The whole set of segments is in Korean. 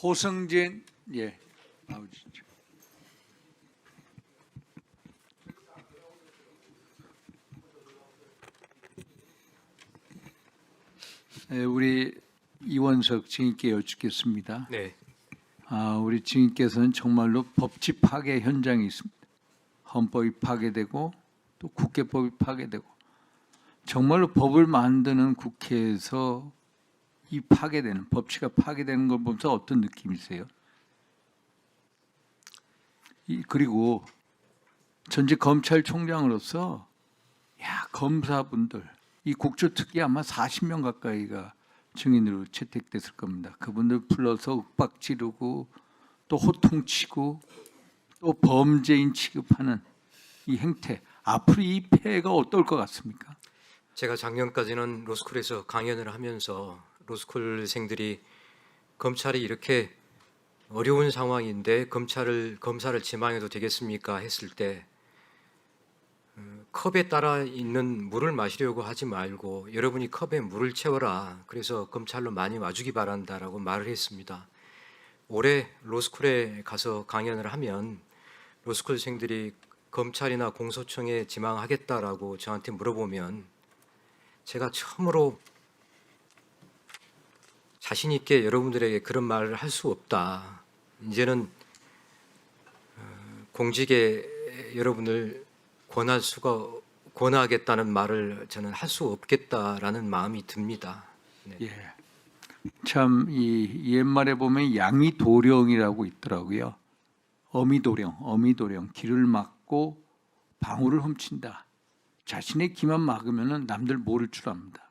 호성진 나오시죠. 네, 우리 이원석 증인께 여쭙겠습니다. 네, 우리 증인께서는 정말로 법치 파괴 현장이 있습니다. 헌법이 파괴되고 또 국회법이 파괴되고 정말로 법을 만드는 국회에서 이 파괴되는 법치가 파괴되는 걸 보면서 어떤 느낌이세요? 그리고 전직 검찰총장으로서 검사분들 이 국조특위 아마 40명 가까이가 증인으로 채택됐을 겁니다. 그분들 불러서 윽박 지르고 또 호통치고 또 범죄인 취급하는 이 행태, 앞으로 이 폐해가 어떨 것 같습니까? 제가 작년까지는 로스쿨에서 강연을 하면서 로스쿨생들이 검찰이 이렇게 어려운 상황인데 검사를 지망해도 되겠습니까? 했을 때 컵에 따라 있는 물을 마시려고 하지 말고 여러분이 컵에 물을 채워라. 그래서 검찰로 많이 와주기 바란다라고 말을 했습니다. 올해 로스쿨에 가서 강연을 하면 로스쿨생들이 검찰이나 공소청에 지망하겠다라고 저한테 물어보면 제가 처음으로 자신 있게 여러분들에게 그런 말을 할 수 없다. 이제는 공직에 여러분을 권하겠다는 말을 저는 할 수 없겠다라는 마음이 듭니다. 네. 예. 참 이 옛말에 보면 양이도령이라고 있더라고요. 어미도령 길을 막고 방울을 훔친다. 자신의 귀만 막으면은 남들 모를 줄 압니다.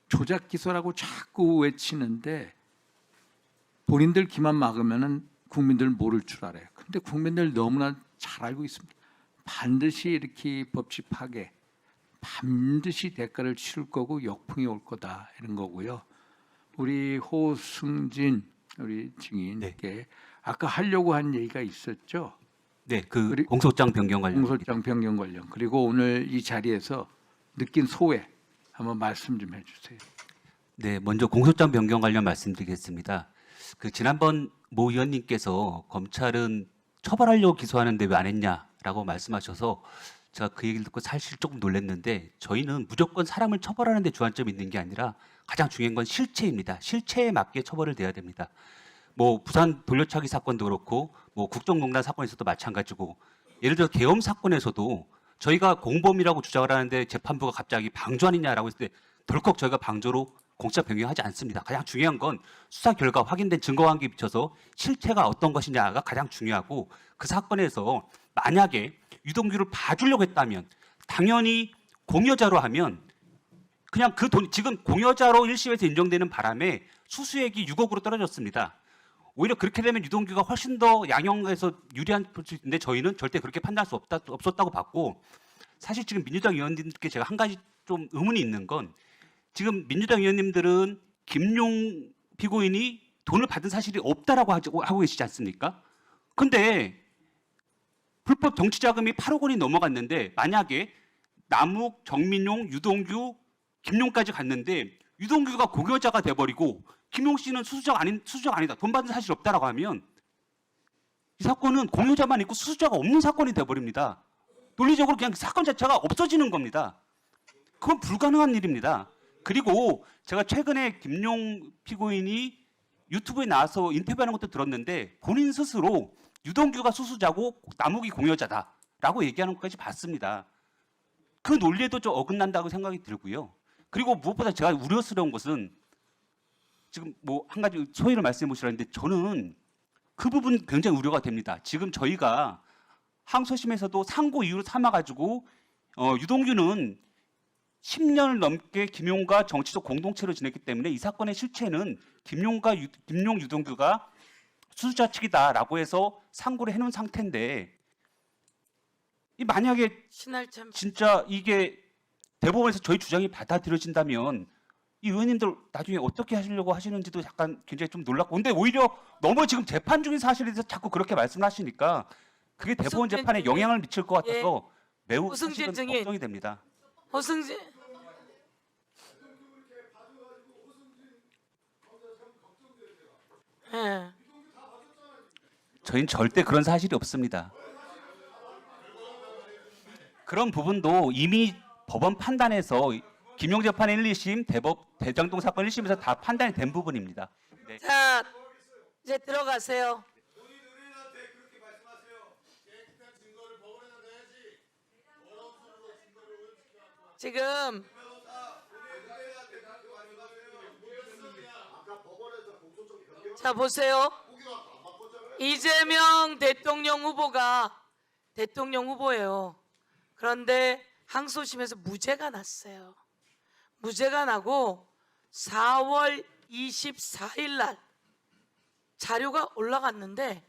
조작 기소라고 자꾸 외치는데 본인들 귀만 막으면은 국민들 모를 줄 알아요. 근데 국민들 너무나 잘 알고 있습니다. 반드시 이렇게 법치 파괴, 반드시 대가를 치를 거고 역풍이 올 거다 이런 거고요. 우리 호승진 우리 증인께 아까 하려고 한 얘기가 있었죠. 네, 그 공소장 변경 관련. 공소장 변경 관련. 그리고 오늘 이 자리에서 느낀 소회 한번 말씀 좀 해주세요. 네, 먼저 공소장 변경 관련 말씀드리겠습니다. 그 지난번 모 의원님께서 검찰은 처벌하려고 기소하는데 왜 안 했냐라고 말씀하셔서 제가 그 얘기를 듣고 사실 조금 놀랐는데 저희는 무조건 사람을 처벌하는 데 주안점이 있는 게 아니라 가장 중요한 건 실체입니다. 실체에 맞게 처벌을 돼야 됩니다. 뭐 부산 돌려차기 사건도 그렇고 뭐 국정농단 사건에서도 마찬가지고 예를 들어 계엄 사건에서도 저희가 공범이라고 주장을 하는데 재판부가 갑자기 방조 아니냐라고 했을 때 덜컥 저희가 방조로 공소장 변경하지 않습니다. 가장 중요한 건 수사 결과 확인된 증거 관계에 비춰서 실체가 어떤 것이냐가 가장 중요하고 그 사건에서 만약에 유동규를 봐주려고 했다면 당연히 공여자로 하면 그냥 그 돈 지금 공여자로 1심에서 인정되는 바람에 수수액이 6억으로 떨어졌습니다. 오히려 그렇게 되면 유동규가 훨씬 더 양형에서 유리한 수 있는데 저희는 절대 그렇게 판단할 수 없었다고 봤고 사실 지금 민주당 의원님들께 제가 한 가지 좀 의문이 있는 건 지금 민주당 의원님들은 김용 피고인이 돈을 받은 사실이 없다라고 하고 계시지 않습니까? 근데 불법 정치자금이 8억 원이 넘어갔는데 만약에 남욱, 정민용, 유동규, 김용까지 갔는데 유동규가 공여자가 돼버리고 김용 씨는 수수자가 아니다. 돈 받은 사실 없다라고 하면 이 사건은 공여자만 있고 수수자가 없는 사건이 돼버립니다. 논리적으로 그냥 사건 자체가 없어지는 겁니다. 그건 불가능한 일입니다. 그리고 제가 최근에 김용 피고인이 유튜브에 나와서 인터뷰하는 것도 들었는데 본인 스스로 유동규가 수수자고 남욱이 공여자다라고 얘기하는 것까지 봤습니다. 그 논리에도 좀 어긋난다고 생각이 들고요. 그리고 무엇보다 제가 우려스러운 것은 지금 뭐 한 가지 소위를 말씀해 보시라는데 저는 그 부분 굉장히 우려가 됩니다. 지금 저희가 항소심에서도 상고 이유로 삼아가지고 유동규는 10년을 넘게 김용과 정치적 공동체로 지냈기 때문에 이 사건의 실체는 김용 유동규가 수수자 측이다라고 해서 상고를 해놓은 상태인데 이 만약에 진짜 이게 대법원에서 저희 주장이 받아들여진다면 이 의원님들 나중에 어떻게 하시려고 하시는지도 약간 굉장히 좀 놀랍고 근데 오히려 너무 지금 재판 중인 사실에 대해서 자꾸 그렇게 말씀하시니까 그게 대법원 재판에 영향을 미칠 것 같아서 매우 사실은 걱정이 됩니다. 호승진 예. 저희는 절대 그런 사실이 없습니다. 그런 부분도 이미 법원 판단에서 김용재판 1, 2심, 대장동 사건 1심에서 다 판단이 된 부분입니다. 네. 자, 이제 들어가세요. 지금 자 보세요. 이재명 대통령 후보가 대통령 후보예요. 그런데 항소심에서 무죄가 났어요. 무죄가 나고 4월 24일 날 자료가 올라갔는데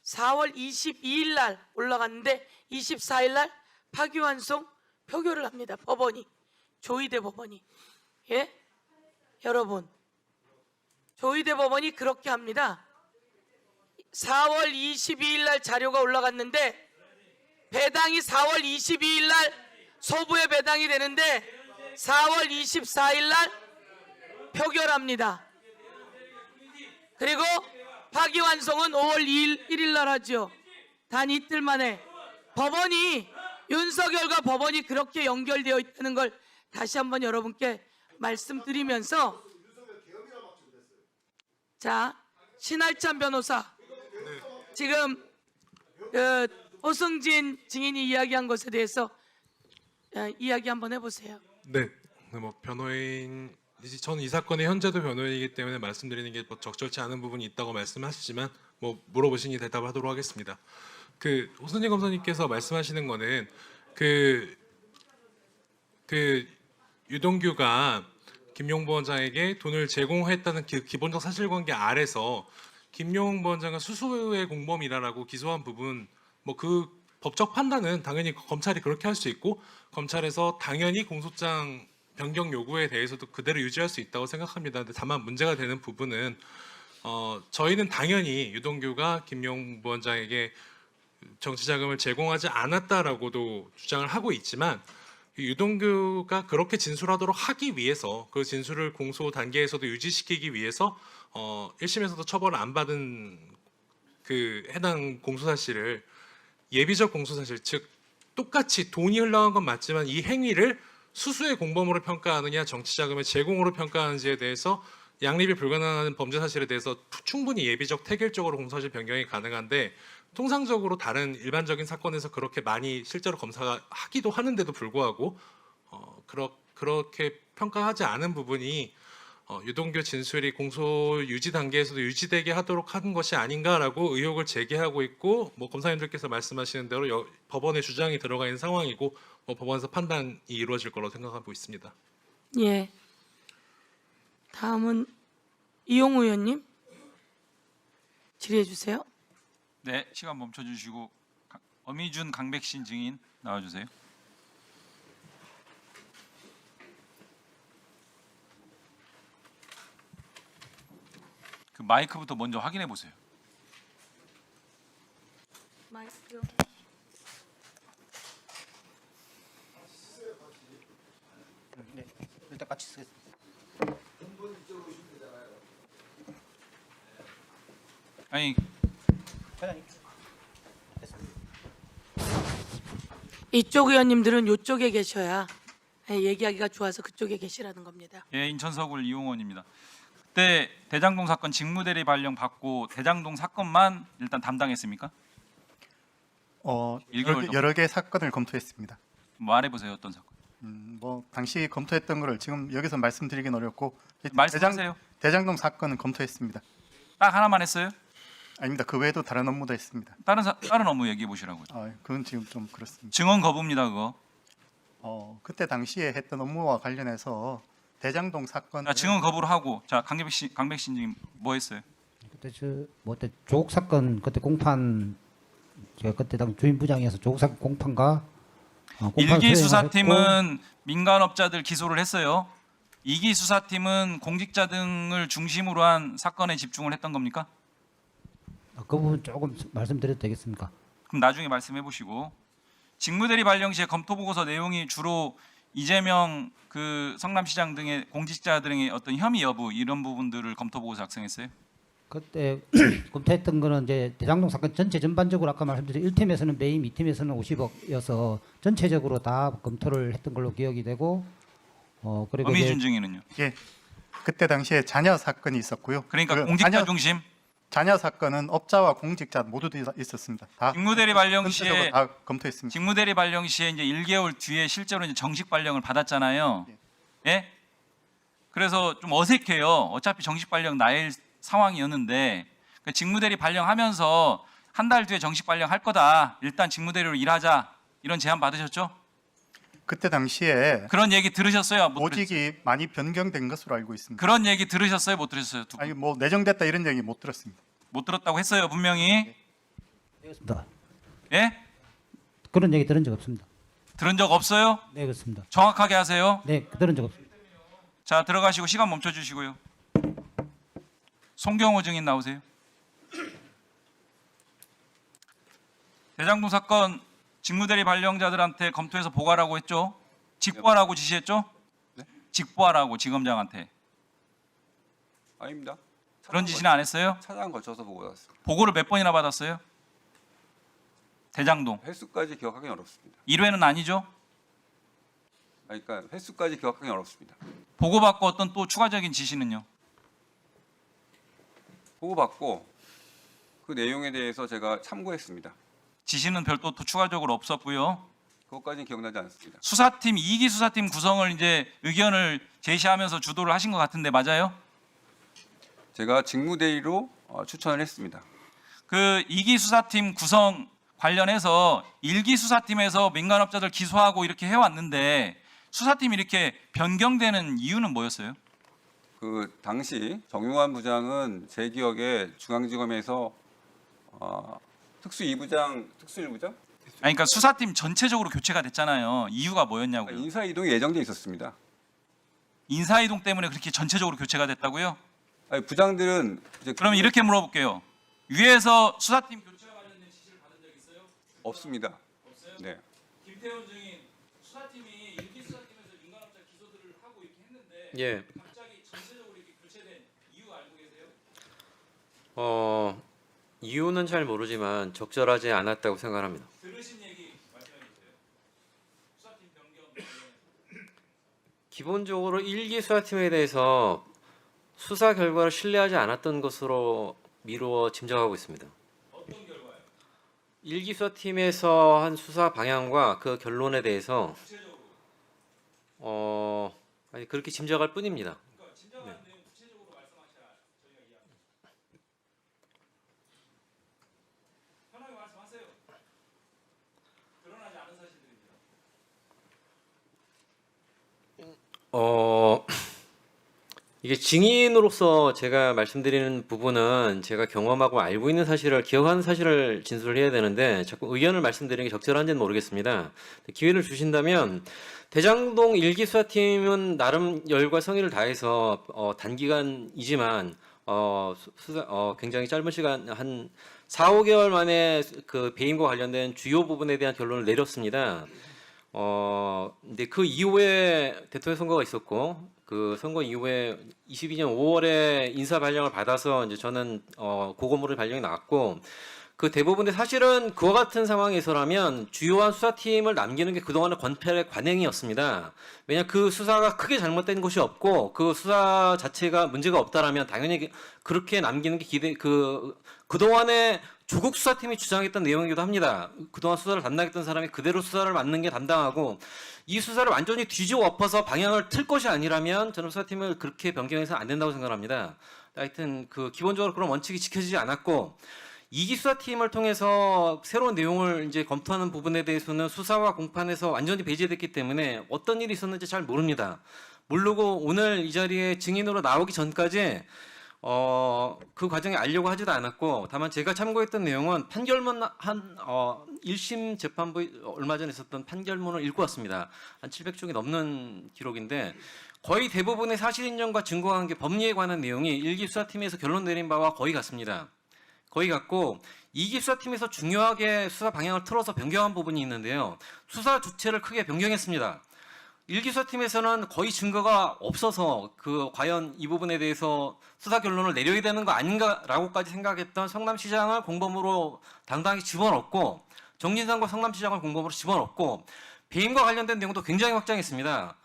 4월 22일 날 올라갔는데 24일 날 파기환송 표결을 합니다. 법원이 조희대 법원이 예 여러분 조희대 법원이 그렇게 합니다. 4월 22일 날 자료가 올라갔는데 배당이 4월 22일 날 소부에 배당이 되는데 4월 24일 날 표결합니다. 그리고 파기환송은 5월 1일 날 하죠. 단 이틀 만에 법원이 윤석열과 법원이 그렇게 연결되어 있다는 걸 다시 한번 여러분께 말씀드리면서 자 신할찬 변호사 지금 오승진 증인이 이야기한 것에 대해서 이야기 한번 해보세요. 네, 뭐 변호인 저는 이 사건의 현재도 변호인이기 때문에 말씀드리는 게 뭐 적절치 않은 부분이 있다고 말씀하시지만 뭐 물어보시니 대답하도록 하겠습니다. 그 오승진 검사님께서 말씀하시는 거는 그 유동규가 김용 부원장에게 돈을 제공했다는 기본적 사실관계 아래서 김용 부원장은 수수의 공범이라고 기소한 부분 뭐 그 법적 판단은 당연히 검찰이 그렇게 할 수 있고 검찰에서 당연히 공소장 변경 요구에 대해서도 그대로 유지할 수 있다고 생각합니다. 근데 다만 문제가 되는 부분은 저희는 당연히 유동규가 김용 부원장에게 정치자금을 제공하지 않았다라고도 주장을 하고 있지만 유동규가 그렇게 진술하도록 하기 위해서 그 진술을 공소 단계에서도 유지시키기 위해서 1심에서도 처벌을 안 받은 그 해당 공소사실을 예비적 공소사실 즉 똑같이 돈이 흘러간 건 맞지만 이 행위를 수수의 공범으로 평가하느냐 정치자금의 제공으로 평가하는지에 대해서 양립이 불가능한 범죄 사실에 대해서 충분히 예비적 태길적으로 공소사실 변경이 가능한데 통상적으로 다른 일반적인 사건에서 그렇게 많이 실제로 검사가 하기도 하는데도 불구하고 그렇게 평가하지 않은 부분이 유동규 진술이 공소 유지 단계에서도 유지되게 하도록 한 것이 아닌가라고 의혹을 제기하고 있고 뭐 검사님들께서 말씀하시는 대로 법원의 주장이 들어가 있는 상황이고 법원에서 판단이 이루어질 거라고 생각하고 있습니다. 예. 다음은 이용우 의원님 질의해 주세요. 네, 시간 멈춰주시고 어미준 강백신 증인 나와주세요. 그 마이크부터 먼저 확인해 보세요. 마이크. 네, 일단 같이 쓰겠습니다. 아니 회장님. 이쪽 의원님들은 이쪽에 계셔야 얘기하기가 좋아서 그쪽에 계시라는 겁니다. 예, 인천서울 이용원입니다. 그때 대장동 사건 직무대리 발령 받고 대장동 사건만 일단 담당했습니까? 일개월 여러 개 사건을 검토했습니다. 말해 보세요. 어떤 사건? 뭐 당시 검토했던 거를 지금 여기서 말씀드리긴 어렵고 말씀하세요. 대장동 사건은 검토했습니다. 딱 하나만 했어요? 아닙니다. 그 외에도 다른 업무도 했습니다. 다른 업무 얘기해 보시라고요. 그건 지금 좀 그렇습니다. 증언 거부입니다. 그거. 그때 당시에 했던 업무와 관련해서 대장동 사건 증언 거부를 하고 자 강백신 증인 뭐 했어요? 그때 그때 조국 사건 그때 공판 제가 그때 당 주임 부장이어서 조국 사건 공판과 공판 1기 수행을 수사팀은 민간업자들 기소를 했어요. 2기 수사팀은 공직자 등을 중심으로 한 사건에 집중을 했던 겁니까? 했고, 그 부분 조금 말씀드려도 되겠습니까? 그럼 나중에 말씀해 보시고 직무대리 발령 시에 검토 보고서 내용이 주로 이재명 그 성남시장 등의 공직자 등의 어떤 혐의 여부 이런 부분들을 검토 보고서 작성했어요. 그때 검토했던 거는 이제 대장동 사건 전체 전반적으로 아까 말씀드린 1팀에서는 매임, 2팀에서는 50억이어서 전체적으로 다 검토를 했던 걸로 기억이 되고 그리고 이제 어미준 증인은요? 예, 그때 당시에 잔여 사건이 있었고요. 그러니까 그 공직자 중심. 잔여 사건은 업자와 공직자 모두 있었습니다. 다 직무대리 발령 전체적으로 시에 다 검토했습니다. 직무대리 발령 시에 이제 1개월 뒤에 실제로 이제 정식 발령을 받았잖아요. 예? 그래서 좀 어색해요. 어차피 정식 발령 나일 상황이었는데 그 직무대리 발령하면서 한 달 뒤에 정식 발령할 거다. 일단 직무대리로 일하자. 이런 제안 받으셨죠? 그때 당시에 그런 얘기 들으셨어요? 못 들으셨어요? 보직이 많이 변경된 것으로 알고 있습니다. 그런 얘기 들으셨어요? 못 들으셨어요? 두 분? 아니 뭐 내정됐다 이런 얘기 못 들었습니다. 못 들었다고 했어요, 분명히. 그렇습니다. 예? 그런 얘기 들은 적 없습니다. 들은 적 없어요? 네, 그렇습니다. 정확하게 하세요. 네, 들은 적 없습니다. 자, 들어가시고 시간 멈춰 주시고요. 송경호 증인 나오세요. 대장동 사건 직무대리 발령자들한테 검토해서 보고하라고 했죠? 직보하라고 지시했죠? 네? 직보하라고 지검장한테. 아닙니다. 그런 지시는 안 했어요? 차장 거쳐서 보고 나왔습니다. 보고를 몇 번이나 받았어요? 대장동. 횟수까지 기억하기 어렵습니다. 1회는 아니죠? 그러니까 횟수까지 기억하기 어렵습니다. 보고받고 어떤 또 추가적인 지시는요? 보고받고 그 내용에 대해서 제가 참고했습니다. 지시는 별도 또 추가적으로 없었고요. 그것까지는 기억나지 않습니다. 수사팀 2기 수사팀 구성을 이제 의견을 제시하면서 주도를 하신 것 같은데 맞아요? 제가 직무대리로 추천을 했습니다. 그 2기 수사팀 구성 관련해서 1기 수사팀에서 민간업자들 기소하고 이렇게 해왔는데 수사팀이 이렇게 변경되는 이유는 뭐였어요? 그 당시 정용환 부장은 제 기억에 중앙지검에서 특수 2부장, 특수 1부장 아니, 그러니까 수사팀 전체적으로 교체가 됐잖아요. 이유가 뭐였냐고요? 인사 이동이 예정돼 있었습니다. 인사이동 때문에 그렇게 전체적으로 교체가 됐다고요? 아니, 부장들은 이제 그럼 이렇게 물어볼게요. 위에서 수사팀 교체와 관련된 지시를 받은 적 있어요? 없습니다. 없어요? 네. 김태훈 증인, 수사팀이 1기 수사팀에서 민간업자 기소들을 하고 이렇게 했는데 예. 갑자기 전체적으로 이렇게 교체된 이유 알고 계세요? 이유는 잘 모르지만 적절하지 않았다고 생각합니다. 들으신 얘기 말씀해 주세요. 수사팀 변경 관련해서. 기본적으로 1기 수사팀에 대해서 수사 결과를 신뢰하지 않았던 것으로 미루어 짐작하고 있습니다. 어떤 결과요? 1기 수사팀에서 한 수사 방향과 그 결론에 대해서 구체적으로. 아니 그렇게 짐작할 뿐입니다. 그러니까 진정한 내용 구체적으로 말씀하셔야 저희가 이해합니다. 편하게 말씀하세요. 드러나지 않은 사실들입니다. 이게 증인으로서 제가 말씀드리는 부분은 제가 경험하고 알고 있는 사실을 기억하는 사실을 진술을 해야 되는데 자꾸 의견을 말씀드리는 게 적절한지는 모르겠습니다. 기회를 주신다면 대장동 1기 수사팀은 나름 열과 성의를 다해서 단기간이지만 굉장히 짧은 시간 한 4, 5개월 만에 그 배임과 관련된 주요 부분에 대한 결론을 내렸습니다. 근데 그 이후에 대통령 선거가 있었고 그 선거 이후에 22년 5월에 인사 발령을 받아서 이제 저는 고거물의 발령이 나왔고 그 대부분의 사실은 그와 같은 상황에서라면 주요한 수사팀을 남기는 게 그동안의 권펠의 관행이었습니다. 왜냐 그 수사가 크게 잘못된 것이 없고 그 수사 자체가 문제가 없다라면 당연히 그렇게 남기는 게 그동안에 조국 수사팀이 주장했던 내용이기도 합니다. 그동안 수사를 담당했던 사람이 그대로 수사를 맡는 게 담당하고 이 수사를 완전히 뒤집어 엎어서 방향을 틀 것이 아니라면 저는 수사팀을 그렇게 변경해서 안 된다고 생각합니다. 하여튼 그 기본적으로 그런 원칙이 지켜지지 않았고 2기 수사팀을 통해서 새로운 내용을 이제 검토하는 부분에 대해서는 수사와 공판에서 완전히 배제됐기 때문에 어떤 일이 있었는지 잘 모릅니다. 모르고 오늘 이 자리에 증인으로 나오기 전까지 그 과정에 알려고 하지도 않았고 다만 제가 참고했던 내용은 판결문 1심 재판부 얼마 전에 있었던 판결문을 읽고 왔습니다. 한 700쪽이 넘는 기록인데 거의 대부분의 사실 인정과 증거 관계 법리에 관한 내용이 1기 수사팀에서 결론 내린 바와 거의 같습니다. 거의 같고 2기 수사팀에서 중요하게 수사 방향을 틀어서 변경한 부분이 있는데요. 수사 주체를 크게 변경했습니다. 일기수사팀에서는 거의 증거가 없어서 그 과연 이 부분에 대해서 수사 결론을 내려야 되는 거 아닌가라고까지 생각했던 성남시장을 공범으로 당당히 집어넣고 정진상과 성남시장을 공범으로 집어넣고 배임과 관련된 내용도 굉장히 확장했습니다.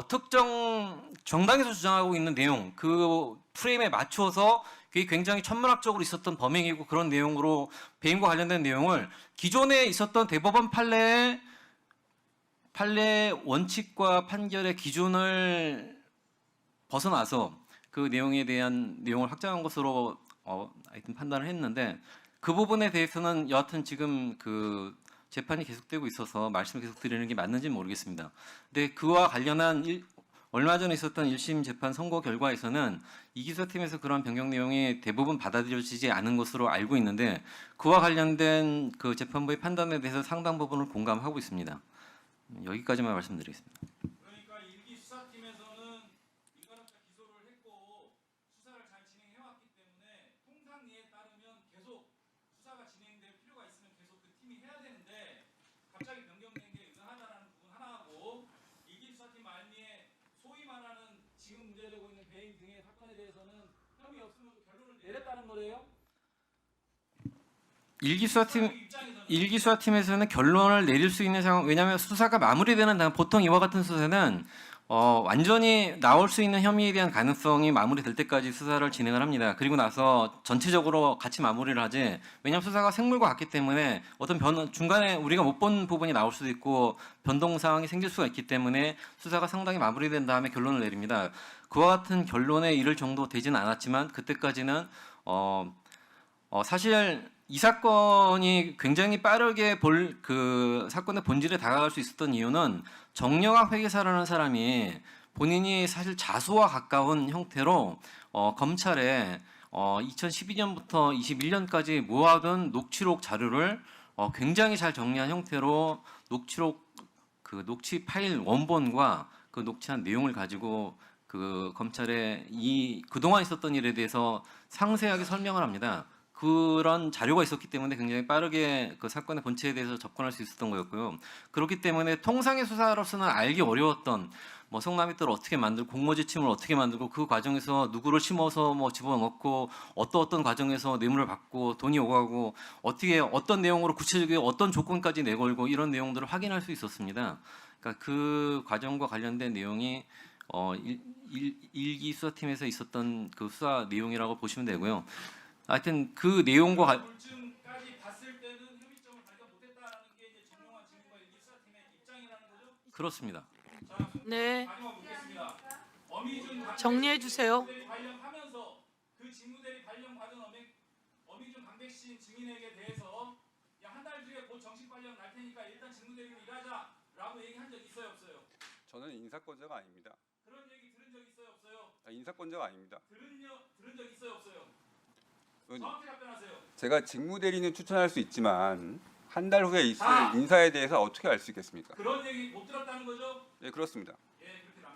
특정 정당에서 주장하고 있는 내용 그 프레임에 맞춰서 그게 굉장히 천문학적으로 있었던 범행이고 그런 내용으로 배임과 관련된 내용을 기존에 있었던 대법원 판례 원칙과 판결의 기준을 벗어나서 그 내용에 대한 내용을 확장한 것으로 하여튼 판단을 했는데 그 부분에 대해서는 여하튼 지금 그 재판이 계속되고 있어서 말씀을 계속 드리는 게 맞는지 모르겠습니다. 근데 그와 관련한 얼마 전에 있었던 1심 재판 선고 결과에서는 이기수사팀에서 그런 변경 내용이 대부분 받아들여지지 않은 것으로 알고 있는데 그와 관련된 그 재판부의 판단에 대해서 상당 부분을 공감하고 있습니다. 여기까지만 말씀드리겠습니다. 그러니까 일기 수사팀에서는 인간학자 기소를 했고 수사를 잘 진행해왔기 때문에 통상리에 따르면 계속 수사가 진행될 필요가 있으면 계속 그 팀이 해야 되는데 갑자기 변경된 게 의아하다라는 부분 하나하고 일기 수사팀 말미에 소위 말하는 지금 문제되고 있는 배임 등의 사건에 대해서는 혐의 없으면 결론을 내렸다는 거예요? 일기수사팀에서는 결론을 내릴 수 있는 상황, 왜냐하면 수사가 마무리되는 다음 보통 이와 같은 수사는 완전히 나올 수 있는 혐의에 대한 가능성이 마무리될 때까지 수사를 진행을 합니다. 그리고 나서 전체적으로 같이 마무리를 하지. 왜냐하면 수사가 생물과 같기 때문에 어떤 중간에 우리가 못 본 부분이 나올 수도 있고 변동 상황이 생길 수가 있기 때문에 수사가 상당히 마무리된 다음에 결론을 내립니다. 그와 같은 결론에 이를 정도 되지는 않았지만 그때까지는 사실 이 사건이 굉장히 빠르게 그 사건의 본질에 다가갈 수 있었던 이유는 정영학 회계사라는 사람이 본인이 사실 자수와 가까운 형태로 검찰에 2012년부터 21년까지 모아둔 녹취록 자료를 굉장히 잘 정리한 형태로 그 녹취 파일 원본과 그 녹취한 내용을 가지고 그 검찰에 그동안 있었던 일에 대해서 상세하게 설명을 합니다. 그런 자료가 있었기 때문에 굉장히 빠르게 그 사건의 본체에 대해서 접근할 수 있었던 거였고요. 그렇기 때문에 통상의 수사로서는 알기 어려웠던 성남이들을 어떻게 만들고 공모지침을 어떻게 만들고 그 과정에서 누구를 심어서 집어넣고 어떤 과정에서 뇌물을 받고 돈이 오가고 어떻게 어떤 내용으로 구체적인 어떤 조건까지 내걸고 이런 내용들을 확인할 수 있었습니다. 그러니까 그 과정과 관련된 내용이 일기 수사팀에서 있었던 그 수사 내용이라고 보시면 되고요. 하여튼 그 내용과 물증까지 봤을 때는 혐의점을 발견 못했다라는 게 이제 정영환 증인과 일기 수사팀의 입장이라는 거죠? 그렇습니다. 네, 마지막 묻겠습니다. 어미준 정리해 주세요. 발령하면서 그 직무대리 발령 받은 어미준 강백신 증인에게 대해서 한 달 뒤에 곧 정식 발령 날 테니까 일단 직무대리로 일하자라고 얘기한 적 있어요, 없어요? 저는 인사권자가 아닙니다. 그런 얘기 들은 적 있어요, 없어요? 인사권자가 아닙니다. 들은 적 있어요, 없어요? 의원님, 정확히 답변하세요. 제가 직무대리는 추천할 수 있지만 한 달 후에 있을 아! 인사에 대해서 어떻게 알 수 있겠습니까? 그런 얘기 못 들었다는 거죠? 네, 그렇습니다.